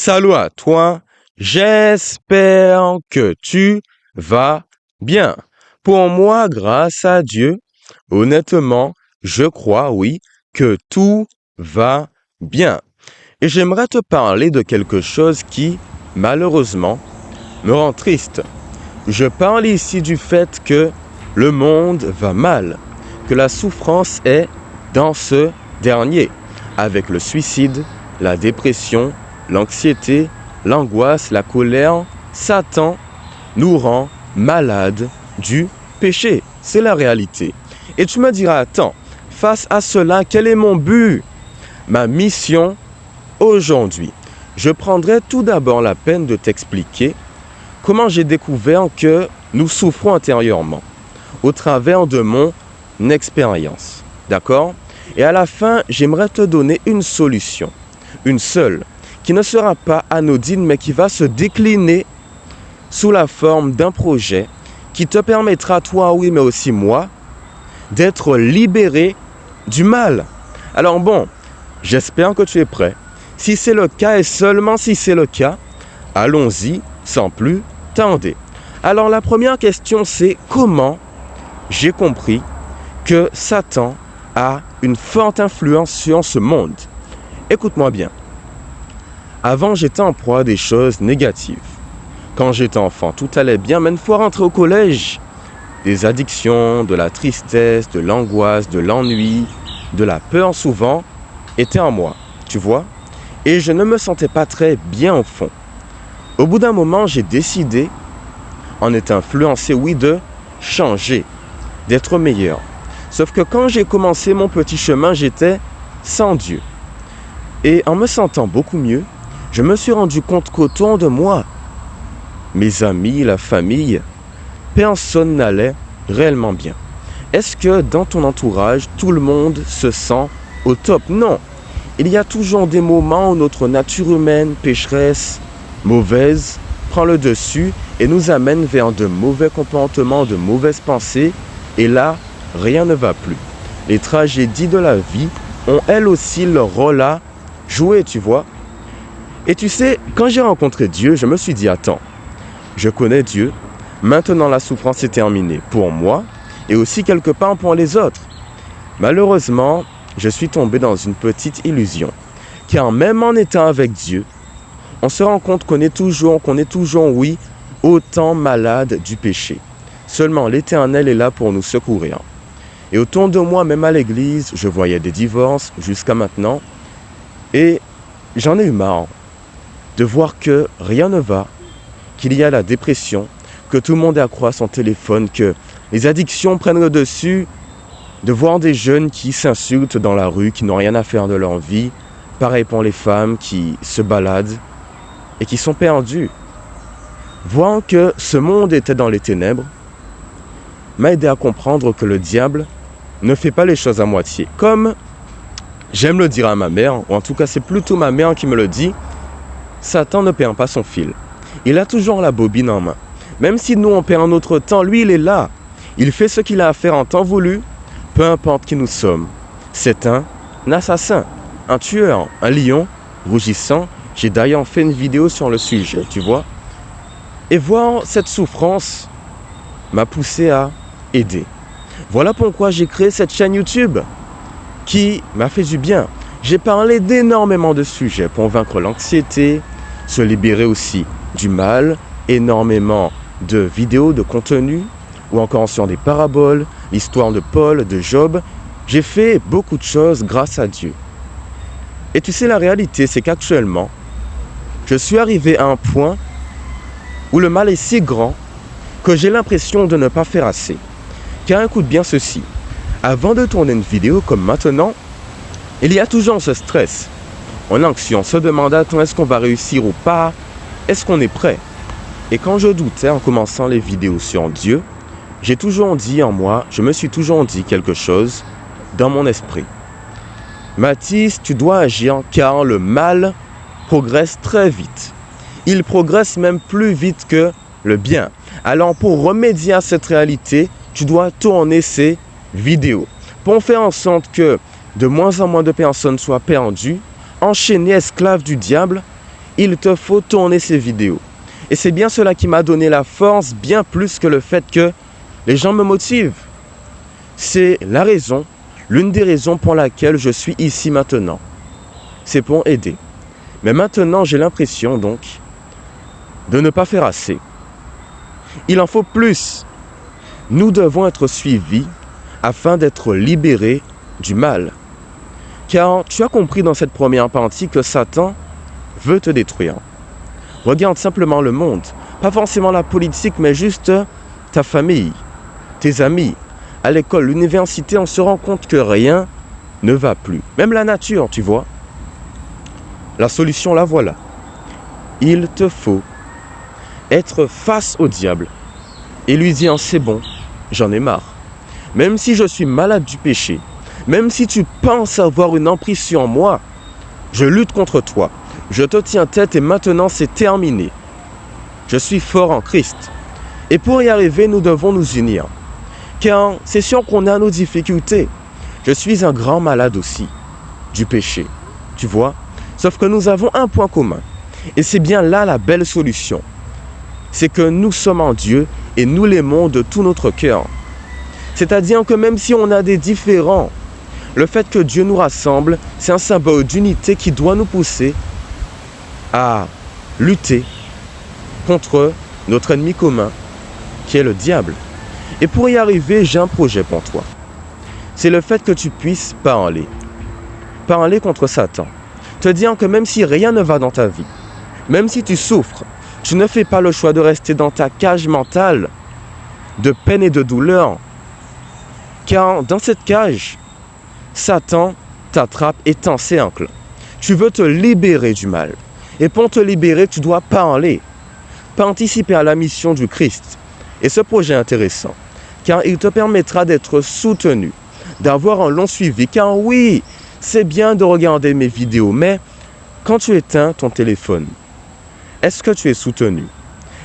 Salut à toi, j'espère que tu vas bien. Pour moi, grâce à Dieu, honnêtement, je crois, oui, que tout va bien. Et j'aimerais te parler de quelque chose qui, malheureusement, me rend triste. Je parle ici du fait que le monde va mal, que la souffrance est dans ce dernier, avec le suicide, la dépression, l'anxiété, l'angoisse, la colère. Satan nous rend malades du péché. C'est la réalité. Et tu me diras, attends, face à cela, quel est mon but? Ma mission aujourd'hui. Je prendrai tout d'abord la peine de t'expliquer comment j'ai découvert que nous souffrons intérieurement au travers de mon expérience. D'accord? Et à la fin, j'aimerais te donner une solution, une seule, qui ne sera pas anodine, mais qui va se décliner sous la forme d'un projet qui te permettra, toi, oui, mais aussi moi, d'être libéré du mal. Alors bon, j'espère que tu es prêt. Si c'est le cas, et seulement si c'est le cas, allons-y sans plus tarder. Alors la première question, c'est comment j'ai compris que Satan a une forte influence sur ce monde. Écoute-moi bien. Avant, j'étais en proie à des choses négatives. Quand j'étais enfant, tout allait bien, mais une fois rentré au collège, des addictions, de la tristesse, de l'angoisse, de l'ennui, de la peur souvent, étaient en moi, tu vois? Et je ne me sentais pas très bien au fond. Au bout d'un moment, j'ai décidé, en étant influencé, oui, de changer, d'être meilleur. Sauf que quand j'ai commencé mon petit chemin, j'étais sans Dieu. Et en me sentant beaucoup mieux, je me suis rendu compte qu'autour de moi, mes amis, la famille, personne n'allait réellement bien. Est-ce que dans ton entourage, tout le monde se sent au top? Non. Il y a toujours des moments où notre nature humaine, pécheresse, mauvaise, prend le dessus et nous amène vers de mauvais comportements, de mauvaises pensées. Et là, rien ne va plus. Les tragédies de la vie ont elles aussi leur rôle à jouer, tu vois. Et tu sais, quand j'ai rencontré Dieu, je me suis dit, attends, je connais Dieu, maintenant la souffrance est terminée pour moi et aussi quelque part pour les autres. Malheureusement, je suis tombé dans une petite illusion, car même en étant avec Dieu, on se rend compte qu'on est toujours, oui, autant malade du péché. Seulement l'Éternel est là pour nous secourir. Et autour de moi, même à l'église, je voyais des divorces jusqu'à maintenant. Et j'en ai eu marre de voir que rien ne va, qu'il y a la dépression, que tout le monde est accro à son téléphone, que les addictions prennent le dessus, de voir des jeunes qui s'insultent dans la rue, qui n'ont rien à faire de leur vie. Pareil pour les femmes qui se baladent et qui sont perdues. Voir que ce monde était dans les ténèbres m'a aidé à comprendre que le diable ne fait pas les choses à moitié. Comme j'aime le dire à ma mère, ou en tout cas c'est plutôt ma mère qui me le dit, Satan ne perd pas son fil. Il a toujours la bobine en main. Même si nous on perd notre temps, lui il est là. Il fait ce qu'il a à faire en temps voulu, peu importe qui nous sommes. C'est un assassin, un tueur, un lion rougissant. J'ai d'ailleurs fait une vidéo sur le sujet, tu vois. Et voir cette souffrance m'a poussé à aider. Voilà pourquoi j'ai créé cette chaîne YouTube qui m'a fait du bien. J'ai parlé d'énormément de sujets pour vaincre l'anxiété, se libérer aussi du mal, énormément de vidéos, de contenu, ou encore sur des paraboles, l'histoire de Paul, de Job. J'ai fait beaucoup de choses grâce à Dieu. Et tu sais, la réalité, c'est qu'actuellement, je suis arrivé à un point où le mal est si grand que j'ai l'impression de ne pas faire assez. Car écoute bien ceci, avant de tourner une vidéo comme maintenant, il y a toujours ce stress. On est anxieux, on se demande, attends, est-ce qu'on va réussir ou pas? Est-ce qu'on est prêt? Et quand je doutais en commençant les vidéos sur Dieu, j'ai toujours dit en moi, je me suis toujours dit quelque chose dans mon esprit. Mathis, tu dois agir car le mal progresse très vite. Il progresse même plus vite que le bien. Alors pour remédier à cette réalité, tu dois tourner ces vidéos pour faire en sorte que de moins en moins de personnes soient perdues, enchaînées, esclaves du diable il te faut tourner ces vidéos. Et c'est bien cela qui m'a donné la force, bien plus que le fait que les gens me motivent. C'est la raison, l'une des raisons pour laquelle je suis ici maintenant. C'est pour aider. Mais maintenant, j'ai l'impression donc de ne pas faire assez. Il en faut plus. Nous devons être suivis afin d'être libérés du mal. Car tu as compris dans cette première partie que Satan veut te détruire. Regarde simplement le monde, pas forcément la politique, mais juste ta famille, tes amis. À l'école, l'université, on se rend compte que rien ne va plus. Même la nature, tu vois. La solution, la voilà. Il te faut être face au diable et lui dire, c'est bon, j'en ai marre. Même si je suis malade du péché, même si tu penses avoir une emprise sur moi, je lutte contre toi. Je te tiens tête et maintenant c'est terminé. Je suis fort en Christ. Et pour y arriver, nous devons nous unir. Car c'est sûr qu'on a nos difficultés. Je suis un grand malade aussi du péché. Tu vois? Sauf que nous avons un point commun. Et c'est bien là la belle solution. C'est que nous sommes en Dieu et nous l'aimons de tout notre cœur. C'est-à-dire que même si on a des différends, le fait que Dieu nous rassemble, c'est un symbole d'unité qui doit nous pousser à lutter contre notre ennemi commun, qui est le diable. Et pour y arriver, j'ai un projet pour toi. C'est le fait que tu puisses parler. Parler contre Satan. Te dire que même si rien ne va dans ta vie, même si tu souffres, tu ne fais pas le choix de rester dans ta cage mentale de peine et de douleur. Car dans cette cage, Satan t'attrape et t'encercle. Tu veux te libérer du mal. Et pour te libérer, tu dois parler. Participer à la mission du Christ. Et ce projet est intéressant, car il te permettra d'être soutenu, d'avoir un long suivi. Car oui, c'est bien de regarder mes vidéos, mais quand tu éteins ton téléphone, est-ce que tu es soutenu?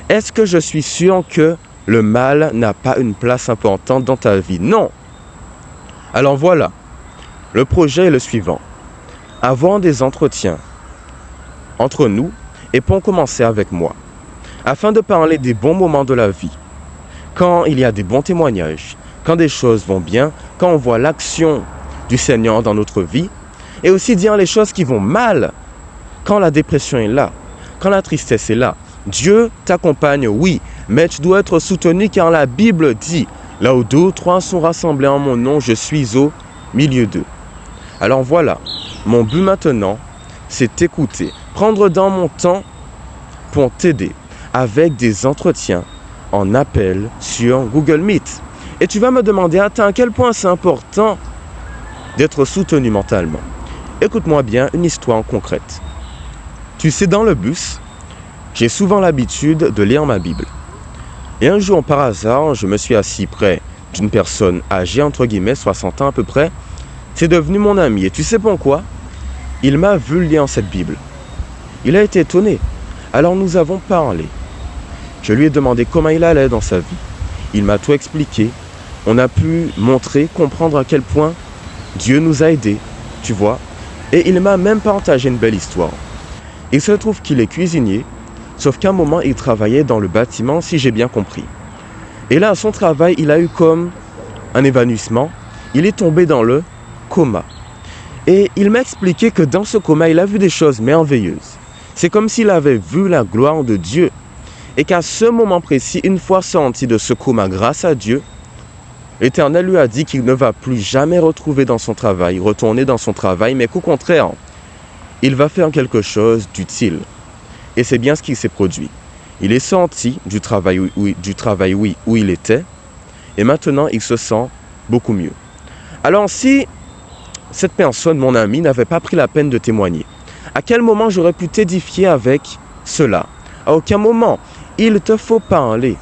Est-ce que je suis sûr que le mal n'a pas une place importante dans ta vie? Non. Alors voilà, le projet est le suivant. Avoir des entretiens entre nous et pour commencer avec moi, afin de parler des bons moments de la vie, quand il y a des bons témoignages, quand des choses vont bien, quand on voit l'action du Seigneur dans notre vie, et aussi dire les choses qui vont mal, quand la dépression est là, quand la tristesse est là. Dieu t'accompagne, oui, mais tu dois être soutenu car la Bible dit, là où 2 ou 3 sont rassemblés en mon nom, je suis au milieu d'eux. Alors voilà, mon but maintenant, c'est t'écouter, prendre dans mon temps pour t'aider avec des entretiens en appel sur Google Meet. Et tu vas me demander, attends, à quel point c'est important d'être soutenu mentalement. Écoute-moi bien une histoire concrète. Tu sais, dans le bus, j'ai souvent l'habitude de lire ma Bible. Et un jour, par hasard, je me suis assis près d'une personne âgée, entre guillemets, 60 ans à peu près. C'est devenu mon ami. Et tu sais pourquoi? Il m'a vu lire cette Bible. Il a été étonné. Alors nous avons parlé. Je lui ai demandé comment il allait dans sa vie. Il m'a tout expliqué. On a pu montrer, comprendre à quel point Dieu nous a aidés, tu vois. Et il m'a même partagé une belle histoire. Il se trouve qu'il est cuisinier, sauf qu'à un moment, il travaillait dans le bâtiment, si j'ai bien compris. Et là, à son travail, il a eu comme un évanouissement. Il est tombé dans le coma. Et il m'a expliqué que dans ce coma, il a vu des choses merveilleuses. C'est comme s'il avait vu la gloire de Dieu. Et qu'à ce moment précis, une fois sorti de ce coma grâce à Dieu, l'Éternel lui a dit qu'il ne va plus jamais retourner dans son travail, mais qu'au contraire, il va faire quelque chose d'utile. Et c'est bien ce qui s'est produit. Il est sorti du travail où il était, et maintenant il se sent beaucoup mieux. Alors si cette personne, mon ami, n'avait pas pris la peine de témoigner, à quel moment j'aurais pu t'édifier avec cela? À aucun moment. Il te faut parler.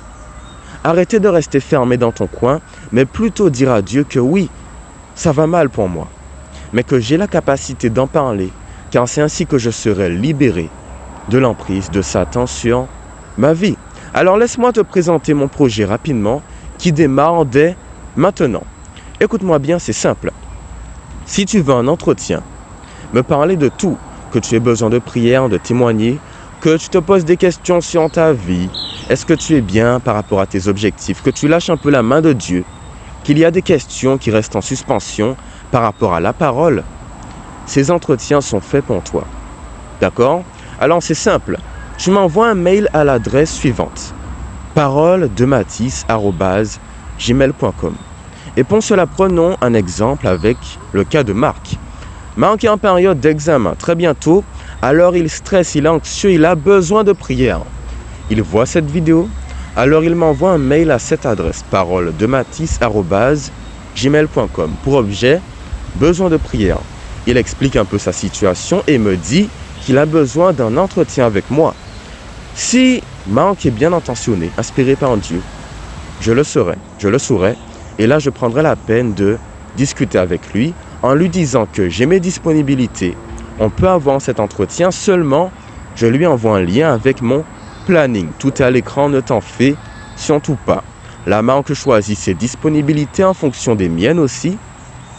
Arrêtez de rester fermé dans ton coin, mais plutôt dire à Dieu que oui, ça va mal pour moi, mais que j'ai la capacité d'en parler, car c'est ainsi que je serai libéré de l'emprise de Satan sur ma vie. Alors laisse-moi te présenter mon projet rapidement, qui démarre dès maintenant. Écoute-moi bien, c'est simple. Si tu veux un entretien, me parler de tout, que tu aies besoin de prière, de témoigner, que tu te poses des questions sur ta vie, est-ce que tu es bien par rapport à tes objectifs, que tu lâches un peu la main de Dieu, qu'il y a des questions qui restent en suspension par rapport à la parole, ces entretiens sont faits pour toi. D'accord? Alors c'est simple, tu m'envoies un mail à l'adresse suivante, paroledemathis@gmail.com. Et pour cela, prenons un exemple avec le cas de Marc. Marc est en période d'examen très bientôt, alors il stresse, il est anxieux, il a besoin de prière. Il voit cette vidéo, alors il m'envoie un mail à cette adresse, paroledemathis@gmail.com, pour objet, besoin de prière. Il explique un peu sa situation et me dit qu'il a besoin d'un entretien avec moi. Si Marc est bien intentionné, inspiré par Dieu, je le saurai, et là je prendrai la peine de discuter avec lui en lui disant que j'ai mes disponibilités, on peut avoir cet entretien, seulement je lui envoie un lien avec mon planning. Tout est à l'écran, ne t'en fais surtout pas. La Marc choisit ses disponibilités en fonction des miennes aussi,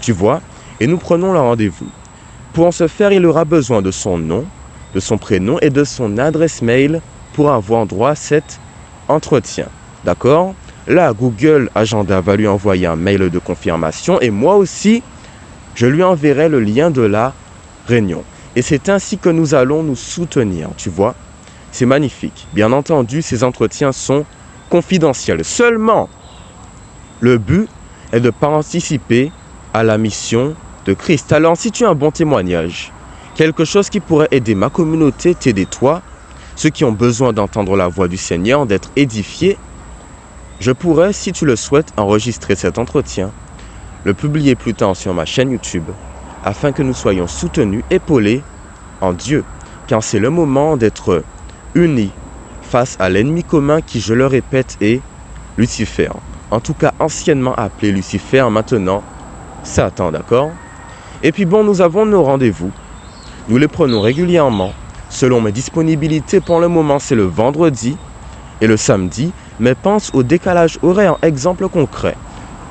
tu vois, et nous prenons le rendez-vous. Pour ce faire, il aura besoin de son nom, de son prénom et de son adresse mail pour avoir droit à cet entretien. D'accord? Là, Google Agenda va lui envoyer un mail de confirmation et moi aussi, je lui enverrai le lien de la réunion. Et c'est ainsi que nous allons nous soutenir, tu vois? C'est magnifique. Bien entendu, ces entretiens sont confidentiels. Seulement, le but est de participer à la mission de Christ. Alors, si tu as un bon témoignage, quelque chose qui pourrait aider ma communauté, t'aider toi, ceux qui ont besoin d'entendre la voix du Seigneur, d'être édifiés, je pourrais, si tu le souhaites, enregistrer cet entretien, le publier plus tard sur ma chaîne YouTube, afin que nous soyons soutenus, épaulés en Dieu, car c'est le moment d'être unis face à l'ennemi commun qui, je le répète, est Lucifer. En tout cas, anciennement appelé Lucifer, maintenant Satan, d'accord? Et puis bon, nous avons nos rendez-vous. Nous les prenons régulièrement. Selon mes disponibilités, pour le moment, c'est le vendredi et le samedi, mais pense au décalage horaire. Exemple concret.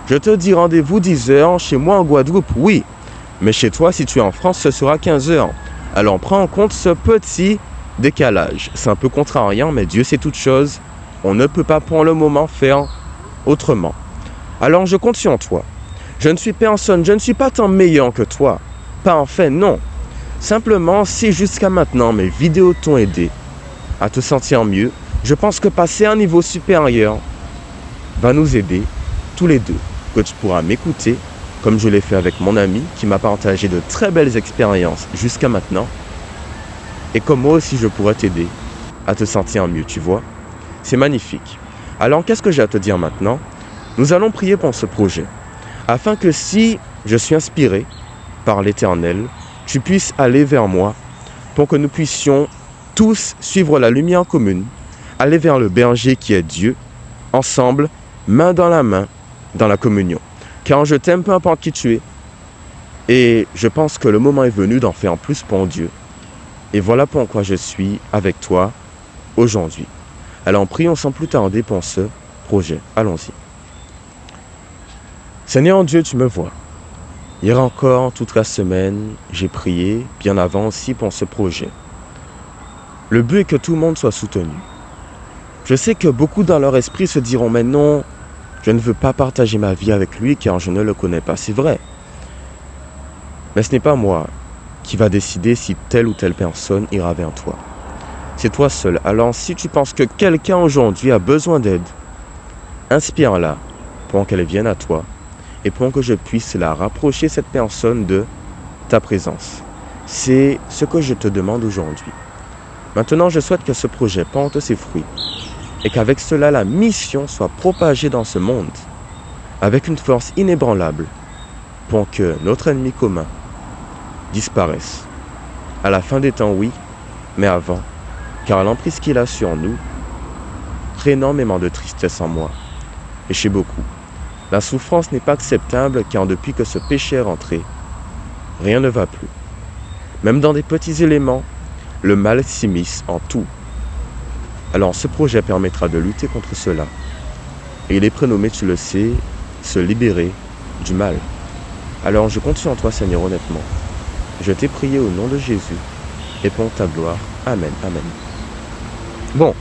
Je te dis rendez-vous 10h chez moi en Guadeloupe, oui. Mais chez toi, si tu es en France, ce sera 15h. Alors prends en compte ce petit décalage. C'est un peu contrariant, mais Dieu sait toutes choses. On ne peut pas pour le moment faire autrement. Alors je compte sur toi. Je ne suis personne, je ne suis pas tant meilleur que toi. Pas en fait, non. Simplement, si jusqu'à maintenant mes vidéos t'ont aidé à te sentir mieux, je pense que passer à un niveau supérieur va nous aider tous les deux. Que tu pourras m'écouter, comme je l'ai fait avec mon ami qui m'a partagé de très belles expériences jusqu'à maintenant. Et comme moi aussi je pourrais t'aider à te sentir mieux, tu vois. C'est magnifique. Alors qu'est-ce que j'ai à te dire maintenant? Nous allons prier pour ce projet, afin que si je suis inspiré par l'Éternel, tu puisses aller vers moi pour que nous puissions tous suivre la lumière commune, aller vers le berger qui est Dieu, ensemble, main dans la communion. Car je t'aime peu importe qui tu es, et je pense que le moment est venu d'en faire plus pour Dieu. Et voilà pourquoi je suis avec toi aujourd'hui. Alors prions sans plus tarder pour ce projet. Allons-y. Seigneur Dieu, tu me vois. Hier encore, toute la semaine, j'ai prié, bien avant aussi pour ce projet. Le but est que tout le monde soit soutenu. Je sais que beaucoup dans leur esprit se diront « Mais non, je ne veux pas partager ma vie avec lui car je ne le connais pas. » C'est vrai. Mais ce n'est pas moi qui va décider si telle ou telle personne ira vers toi. C'est toi seul. Alors si tu penses que quelqu'un aujourd'hui a besoin d'aide, inspire-la pour qu'elle vienne à toi et pour que je puisse la rapprocher, cette personne, de ta présence. C'est ce que je te demande aujourd'hui. Maintenant, je souhaite que ce projet porte ses fruits et qu'avec cela, la mission soit propagée dans ce monde avec une force inébranlable pour que notre ennemi commun disparaisse. À la fin des temps, oui, mais avant, car l'emprise qu'il a sur nous crée énormément de tristesse en moi et chez beaucoup. La souffrance n'est pas acceptable car depuis que ce péché est rentré, rien ne va plus. Même dans des petits éléments, le mal s'immisce en tout. Alors ce projet permettra de lutter contre cela. Et il est prénommé, tu le sais, se libérer du mal. Alors je compte sur toi Seigneur honnêtement. Je t'ai prié au nom de Jésus et pour ta gloire. Amen. Amen. Bon,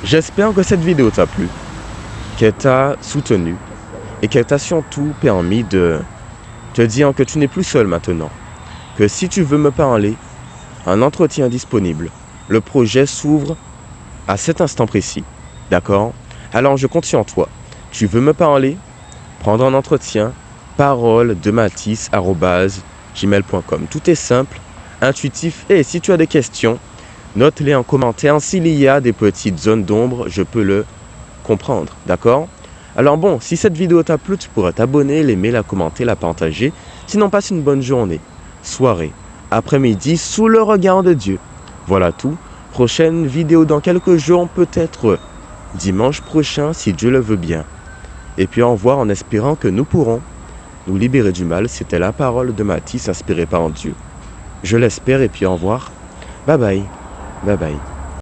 j'espère que cette vidéo t'a plu, qu'elle t'a soutenu et qu'elle t'a surtout permis de te dire que tu n'es plus seul maintenant. Que si tu veux me parler, un entretien est disponible. Le projet s'ouvre à cet instant précis. D'accord? Alors je compte sur toi. Tu veux me parler? Prendre un entretien? paroledemathis@gmail.com. Tout est simple, intuitif et si tu as des questions, note-les en commentaire. S'il y a des petites zones d'ombre, je peux le comprendre. D'accord? Alors bon, si cette vidéo t'a plu, tu pourras t'abonner, l'aimer, la commenter, la partager. Sinon, passe une bonne journée, soirée, après-midi, sous le regard de Dieu. Voilà tout. Prochaine vidéo dans quelques jours, peut-être dimanche prochain, si Dieu le veut bien. Et puis au revoir en espérant que nous pourrons nous libérer du mal. C'était la parole de Mathis inspirée par Dieu. Je l'espère et puis au revoir. Bye bye. Bye bye.